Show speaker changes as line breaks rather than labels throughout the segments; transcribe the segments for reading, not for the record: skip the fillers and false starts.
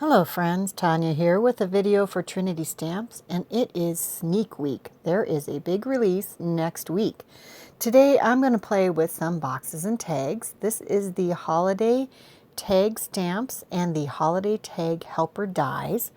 Hello friends, Tanya here with a video for Trinity Stamps, and it is Sneak Week. There is a big release next week. Today I'm going to play with some boxes and tags. This is the Holiday Tag Stamps and the Holiday Tag Helper dies.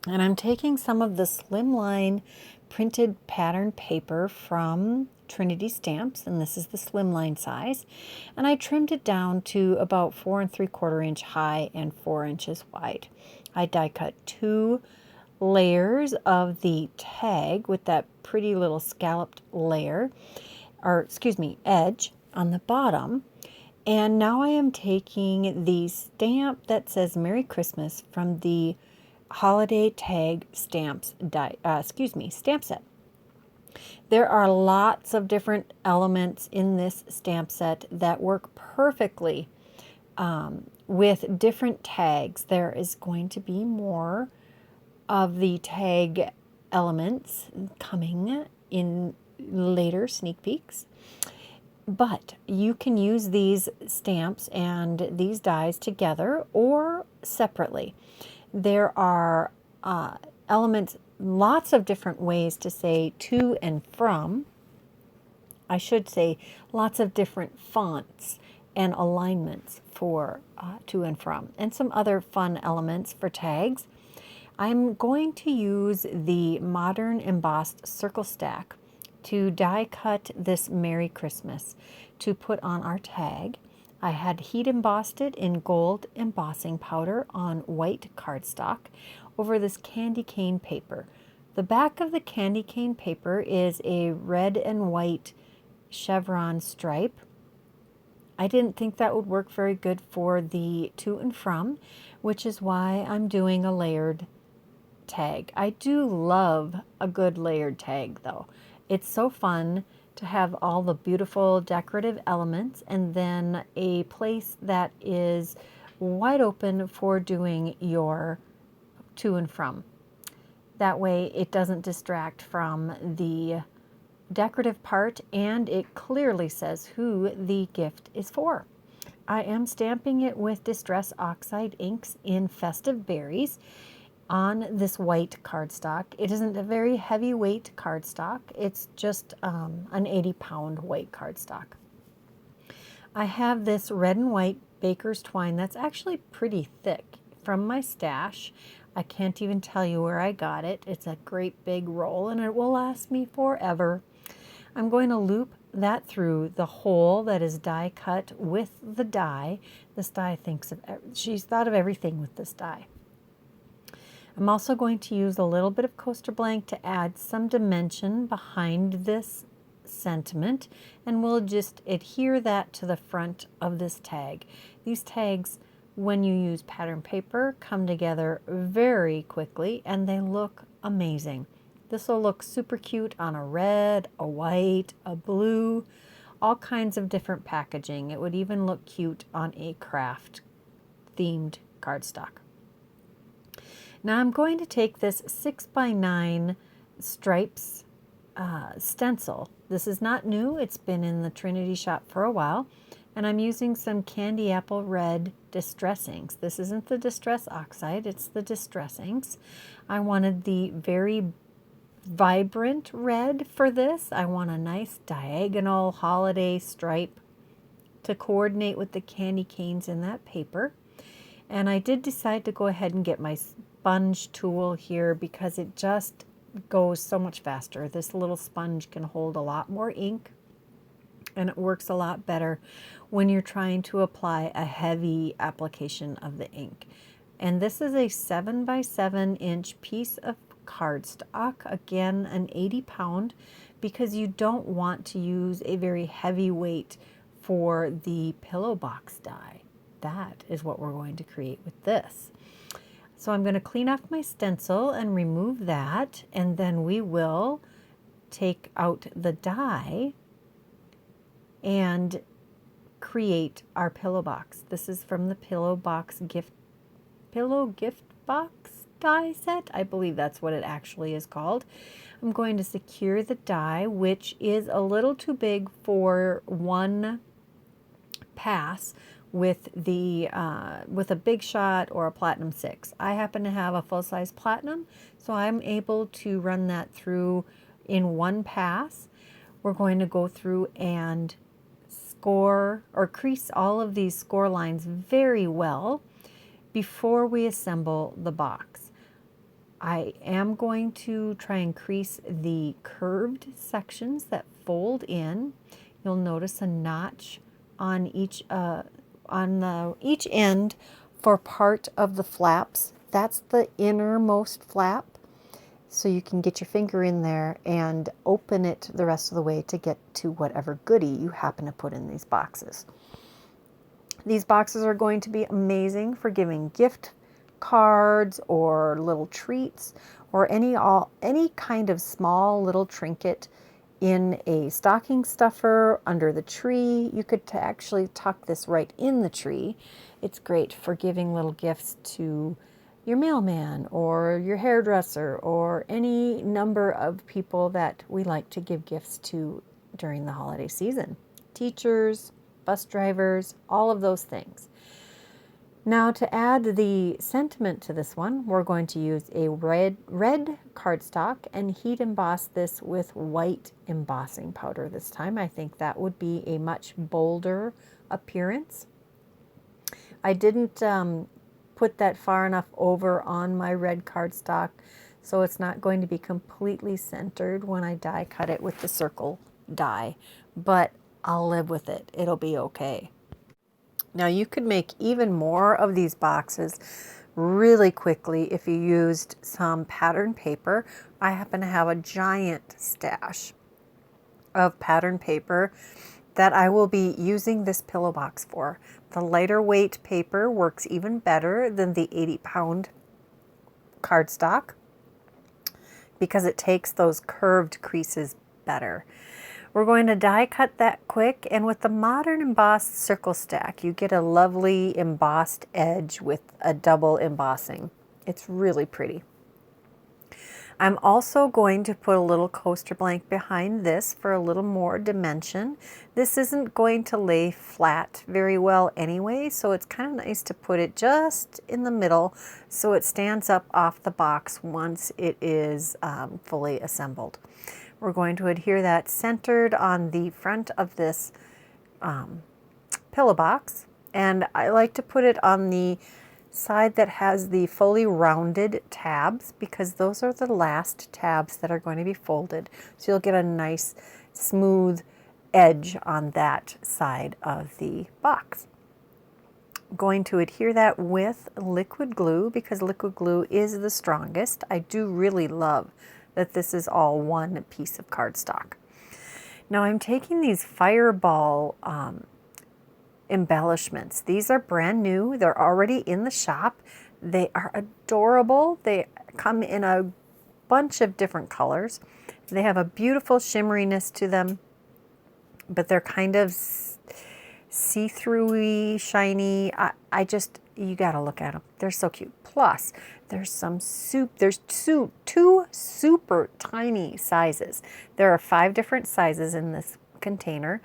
And I'm taking some of the Slimline printed pattern paper from Trinity Stamps, and this is the Slimline size, and I trimmed it down to about 4 3/4 inch high and 4 inches wide. I die cut 2 layers of the tag with that pretty little scalloped layer, or excuse me, edge on the bottom. And now I am taking the stamp that says Merry Christmas from the Holiday Tag Stamps stamp set. There are lots of different elements in this stamp set that work perfectly with different tags. There is going to be more of the tag elements coming in later sneak peeks. But you can use these stamps and these dies together or separately. There are elements, lots of different ways to say to and from. I should say lots of different fonts and alignments for to and from, and some other fun elements for tags. I'm going to use the modern embossed circle stack to die cut this Merry Christmas to put on our tag. I had heat embossed it in gold embossing powder on white cardstock over this candy cane paper. The back of the candy cane paper is a red and white chevron stripe. I didn't think that would work very good for the to and from, which is why I'm doing a layered tag. I do love a good layered tag though. It's so fun to have all the beautiful decorative elements and then a place that is wide open for doing your to and from. That way it doesn't distract from the decorative part, and it clearly says who the gift is for. I am stamping it with Distress Oxide inks in Festive Berries on this white cardstock. It isn't a very heavyweight cardstock. It's just an 80-pound white cardstock. I have this red and white baker's twine that's actually pretty thick from my stash. I can't even tell you where I got it. It's a great big roll and it will last me forever. I'm going to loop that through the hole that is die cut with the die. This die she's thought of everything with this die. I'm also going to use a little bit of coaster blank to add some dimension behind this sentiment, and we'll just adhere that to the front of this tag. These tags, when you use pattern paper, come together very quickly and they look amazing. This will look super cute on a red, a white, a blue, all kinds of different packaging. It would even look cute on a craft themed cardstock. Now I'm going to take this 6x9 stripes stencil. This is not new. It's been in the Trinity shop for a while. And I'm using some candy apple red distress inks. This isn't the Distress Oxide, it's the distress inks. I wanted the very vibrant red for this. I want a nice diagonal holiday stripe to coordinate with the candy canes in that paper. And I did decide to go ahead and get my sponge tool here because it just goes so much faster. This little sponge can hold a lot more ink and it works a lot better when you're trying to apply a heavy application of the ink. And this is a 7x7-inch piece of cardstock, again an 80-pound, because you don't want to use a very heavy weight for the pillow box die. That is what we're going to create with this. So I'm going to clean off my stencil and remove that, and then we will take out the die and create our pillow box. This is from the pillow gift box die set. I believe that's what it actually is called. I'm going to secure the die, which is a little too big for one pass with with a Big Shot or a Platinum 6. I happen to have a full-size Platinum, so I'm able to run that through in one pass. We're going to go through and score or crease all of these score lines very well before we assemble the box. I am going to try and crease the curved sections that fold in. You'll notice a notch on each end for part of the flaps. That's the innermost flap. So you can get your finger in there and open it the rest of the way to get to whatever goodie you happen to put in these boxes. These boxes are going to be amazing for giving gift cards or little treats or any kind of small little trinket in a stocking stuffer under the tree. You could actually tuck this right in the tree. It's great for giving little gifts to your mailman or your hairdresser or any number of people that we like to give gifts to during the holiday season. Teachers, bus drivers, all of those things. Now to add the sentiment to this one, we're going to use a red cardstock and heat emboss this with white embossing powder this time. I think that would be a much bolder appearance. I didn't put that far enough over on my red cardstock, so it's not going to be completely centered when I die cut it with the circle die, but I'll live with it. It'll be okay. Now you could make even more of these boxes really quickly if you used some pattern paper. I happen to have a giant stash of pattern paper that I will be using this pillow box for. The lighter weight paper works even better than the 80-pound cardstock because it takes those curved creases better. We're going to die cut that quick, and with the modern embossed circle stack, you get a lovely embossed edge with a double embossing. It's really pretty. I'm also going to put a little coaster blank behind this for a little more dimension. This isn't going to lay flat very well anyway, so it's kind of nice to put it just in the middle so it stands up off the box once it is fully assembled. We're going to adhere that centered on the front of this pillow box, and I like to put it on the side that has the fully rounded tabs because those are the last tabs that are going to be folded. So you'll get a nice smooth edge on that side of the box. I'm going to adhere that with liquid glue because liquid glue is the strongest. I do really love that this is all one piece of cardstock. Now I'm taking these fireball embellishments. These are brand new. They're already in the shop. They are adorable. They come in a bunch of different colors. They have a beautiful shimmeriness to them, but they're kind of see-through-y, shiny. You gotta look at them. They're so cute. Plus, there's two super tiny sizes. There are 5 different sizes in this container,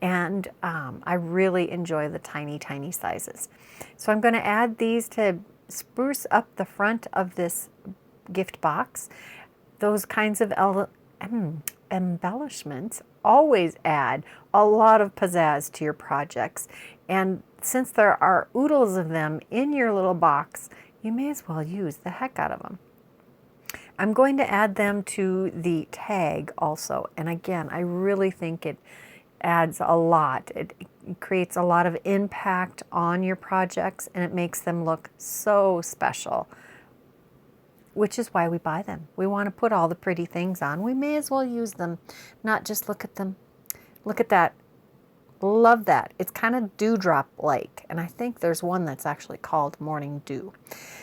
and I really enjoy the tiny sizes. So I'm going to add these to spruce up the front of this gift box. Those kinds of embellishments always add a lot of pizzazz to your projects, and since there are oodles of them in your little box, you may as well use the heck out of them. I'm going to add them to the tag also, and again, I really think it adds a lot. It creates a lot of impact on your projects, and it makes them look so special, which is why we buy them. We want to put all the pretty things on. We may as well use them, not just look at them. Look at that. Love that. It's kind of Dewdrop-like, and I think there's one that's actually called Morning Dew.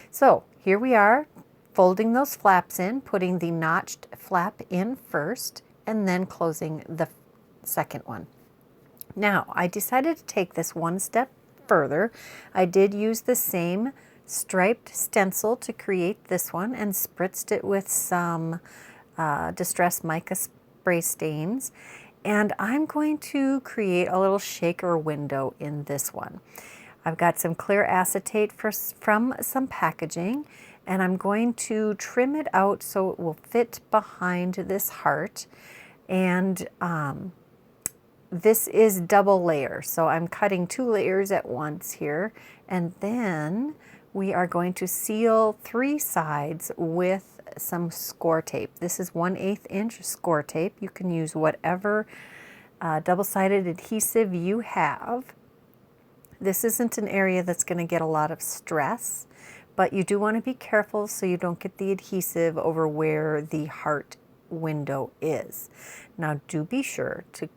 So here we are, folding those flaps in, putting the notched flap in first, and then closing the second one. Now, I decided to take this one step further. I did use the same striped stencil to create this one and spritzed it with some distressed mica spray stains. And I'm going to create a little shaker window in this one. I've got some clear acetate from some packaging, and I'm going to trim it out so it will fit behind this heart. And this is double layer, so I'm cutting 2 layers at once here, and then we are going to seal 3 sides with some score tape. This is 1/8 inch score tape. You can use whatever double-sided adhesive you have. This isn't an area that's going to get a lot of stress, but you do want to be careful so you don't get the adhesive over where the heart window is. Now do be sure to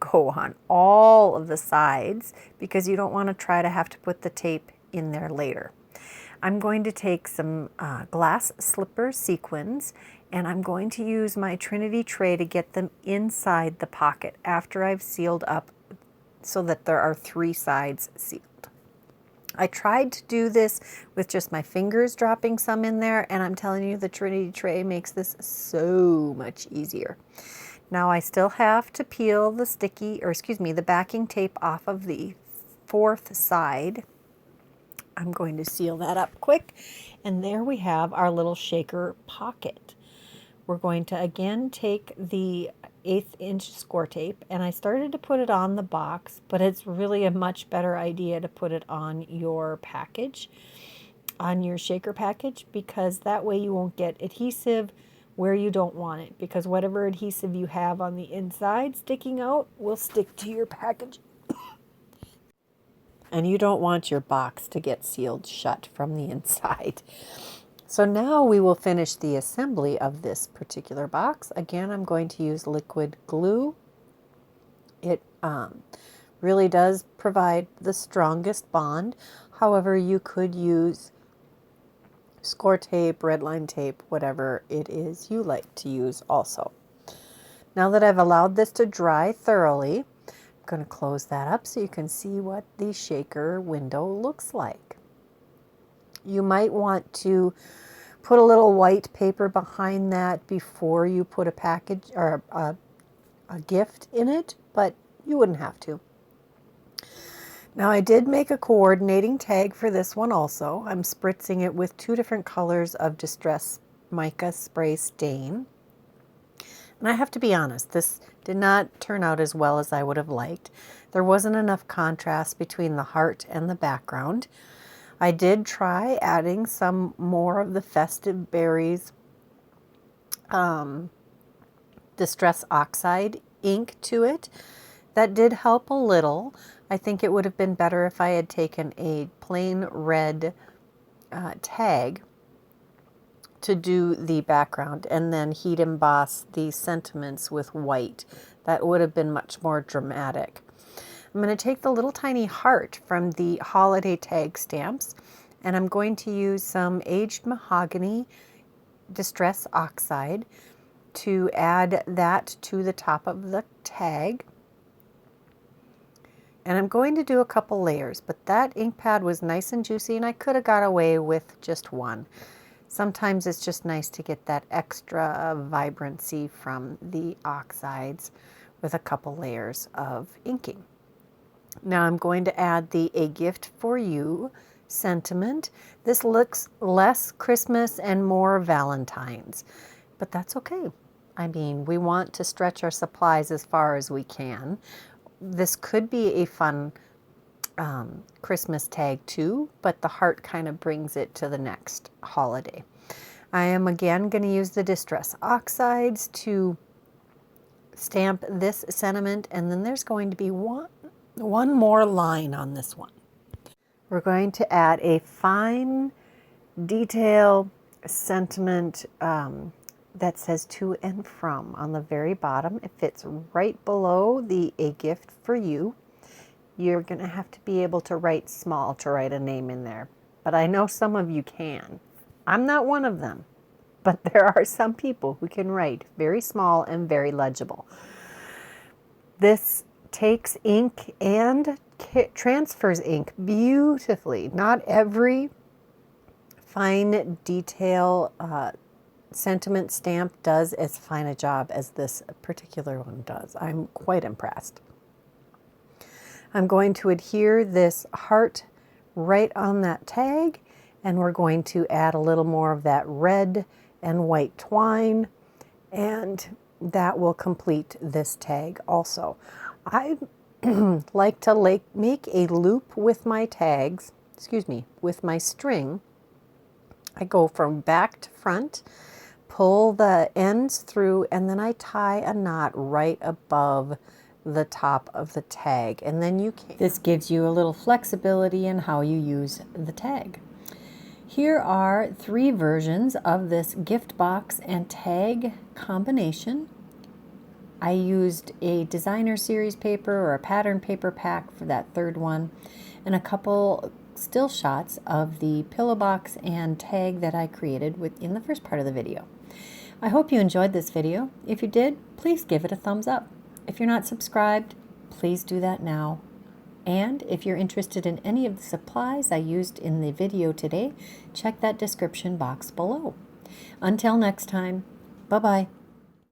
go on all of the sides because you don't want to try to have to put the tape in there later. I'm going to take some glass slipper sequins, and I'm going to use my Trinity tray to get them inside the pocket after I've sealed up so that there are 3 sides sealed. I tried to do this with just my fingers dropping some in there, and I'm telling you, the Trinity tray makes this so much easier. Now I still have to peel the the backing tape off of the 4th side. I'm going to seal that up quick, and there we have our little shaker pocket. We're going to again take the 1/8 inch score tape, and I started to put it on the box, but it's really a much better idea to put it on your package, on your shaker package, because that way you won't get adhesive where you don't want it, because whatever adhesive you have on the inside sticking out will stick to your package. And you don't want your box to get sealed shut from the inside. So now we will finish the assembly of this particular box. Again, I'm going to use liquid glue. It really does provide the strongest bond. However, you could use score tape, red line tape, whatever it is you like to use also. Now that I've allowed this to dry thoroughly, I'm going to close that up so you can see what the shaker window looks like. You might want to put a little white paper behind that before you put a package or a gift in it, but you wouldn't have to. Now I did make a coordinating tag for this one also. I'm spritzing it with 2 different colors of Distress Mica Spray Stain. And I have to be honest, this did not turn out as well as I would have liked. There wasn't enough contrast between the heart and the background. I did try adding some more of the Festive Berries Distress Oxide ink to it. That did help a little. I think it would have been better if I had taken a plain red tag to do the background and then heat emboss the sentiments with white. That would have been much more dramatic. I'm going to take the little tiny heart from the holiday tag stamps, and I'm going to use some aged mahogany Distress Oxide to add that to the top of the tag. And I'm going to do a couple layers, but that ink pad was nice and juicy, and I could have got away with just one. Sometimes it's just nice to get that extra vibrancy from the oxides with a couple layers of inking. Now I'm going to add the A Gift for You sentiment. This looks less Christmas and more Valentine's, but that's okay. I mean, we want to stretch our supplies as far as we can. This could be a fun Christmas tag too, but the heart kind of brings it to the next holiday. I am again going to use the Distress Oxides to stamp this sentiment, and then there's going to be one more line on this one. We're going to add a fine detail sentiment that says to and from on the very bottom. It fits right below the A Gift for You. You're going to have to be able to write small to write a name in there, but I know some of you can. I'm not one of them, but there are some people who can write very small and very legible. This takes ink and transfers ink beautifully. Not every fine detail sentiment stamp does as fine a job as this particular one does. I'm quite impressed. I'm going to adhere this heart
right on that tag, and we're going to add a little more of that red and white twine, and that will complete this tag also. I like to make a loop with my tags, with my string. I go from back to front, pull the ends through, and then I tie a knot right above the top of the tag, and then you can.
This gives you a little flexibility in how you use the tag. Here are 3 versions of this gift box and tag combination. I used a designer series paper or a pattern paper pack for that third one, and a couple still shots of the pillow box and tag that I created in the first part of the video. I hope you enjoyed this video. If you did, please give it a thumbs up. If you're not subscribed, please do that now. And if you're interested in any of the supplies I used in the video today, check that description box below. Until next time, bye-bye.